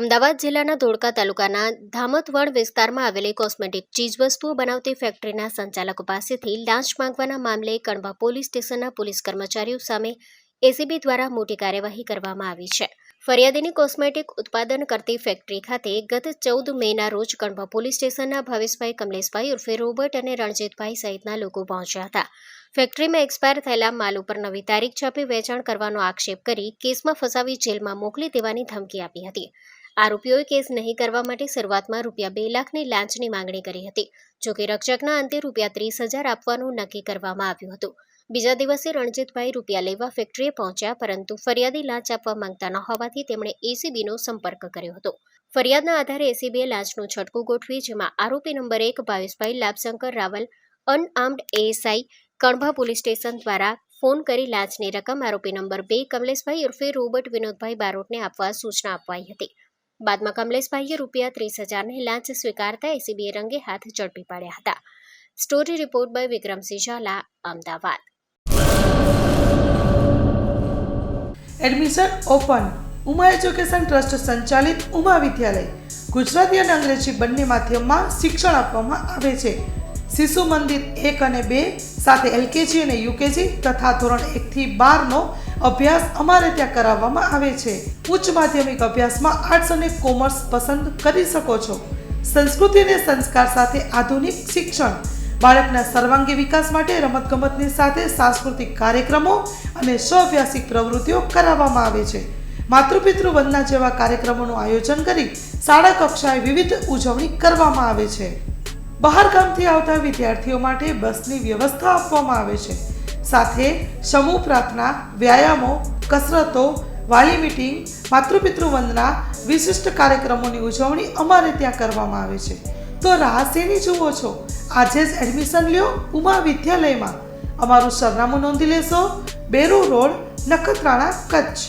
અમદાવાદ જિલ્લાના ધોળકા તાલુકાના ધામતવડ વિસ્તારમાં આવેલી કોસ્મેટિક ચીજવસ્તુઓ બનાવતી ફેક્ટરીના સંચાલકો પાસેથી લાંચ માંગવાના મામલે કણવા પોલીસ સ્ટેશનના પોલીસ કર્મચારીઓ સામે એસીબી દ્વારા મોટી કાર્યવાહી કરવામાં આવી છે. ફરિયાદીની કોસ્મેટિક ઉત્પાદન કરતી ફેક્ટરી ખાતે ગત 14 મેના રોજ કણવા પોલીસ સ્ટેશનના ભાવેશભાઈ કમલેશભાઈ ઉર્ફે રોબર્ટ અને રણજીતભાઈ સહિતના લોકો પહોંચ્યા હતા. ફેક્ટરીમાં એક્સપાયર થયેલા માલ ઉપર નવી તારીખ છાપી વેચાણ કરવાનો આક્ષેપ કરી કેસમાં ફસાવી જેલમાં મોકલી દેવાની ધમકી આપી હતી. આરોપીઓએ કેસ નહીં કરવા માટે શરૂઆતમાં ₹2 લાખની લાંચની માંગણી કરી હતી. જોકે રક્ષકના અંતે ₹30,000 આપવાનું નક્કી કરવામાં આવ્યું હતું. બીજા દિવસે રણજીતભાઈ રૂપિયા લેવા ફેક્ટરીએ પહોંચ્યા, પરંતુ ફરિયાદી લાંચ આપવા માંગતા ન હોવાથી તેમણે એસીબીનો સંપર્ક કર્યો હતો. ફરિયાદના આધારે એસીબીએ લાંચનું છટકું ગોઠવી, જેમાં આરોપી number 1 Bhaveshbhai Labhshankar Raval unarmed ASI Kanva police station દ્વારા ફોન કરી લાંચની રકમ આરોપી નંબર 2 કમલેશભાઈ ઉર્ફે રોબર્ટ વિનોદભાઈ બારોટને આપવા સૂચના અપાઈ હતી. બાદમાં કમલેશભાઈએ ₹30,000ની લાંચ સ્વીકારતા એસીબીએ રંગે હાથ ઝડપી પાડ્યા હતા. Story report by Vikramsinh Zala, Ahmedabad. Admission open. Uma education trust સંચાલિત ઉમા વિદ્યાલય ગુજરાતી અને અંગ્રેજી બંને માધ્યમમાં શિક્ષણ આપવામાં આવે છે. શિશુ મંદિર 1 અને 2 સાથે એલકેજી અને યુકેજી તથા ધોરણ 1 થી 12નો અભ્યાસ અમારે ત્યાં કરાવવામાં આવે છે. ઉચ્ચ માધ્યમિક અભ્યાસમાં આર્ટ્સ અને કોમર્સ પસંદ કરી શકો છો. સંસ્કૃતિ અને સંસ્કાર સાથે આધુનિક શિક્ષણ. બાળકના સર્વાંગી વિકાસ માટે રમતગમતની સાથે સાંસ્કૃતિક કાર્યક્રમો અને સ્વઅભ્યાસિક પ્રવૃત્તિઓ કરાવવામાં આવે છે. માતૃપિતૃ વંદના જેવા કાર્યક્રમોનું આયોજન કરી શાળા કક્ષાએ વિવિધ ઉજવણી કરવામાં આવે છે. બહાર ગામથી આવતા વિદ્યાર્થીઓ માટે બસની વ્યવસ્થા આપવામાં આવે છે. સાથે સમૂહ પ્રાર્થના, વ્યાયામો, કસરતો, વાલી મીટિંગ, માતૃપિતૃ વંદના, વિશિષ્ટ કાર્યક્રમોની ઉજવણી અમારે ત્યાં કરવામાં આવે છે. તો રાહ શેની જુઓ છો? આજે જ એડમિશન લ્યો ઉમા વિદ્યાલયમાં. અમારું સરનામું નોંધી લેશો: બેરુ રોડ, નખત્રાણા, કચ્છ.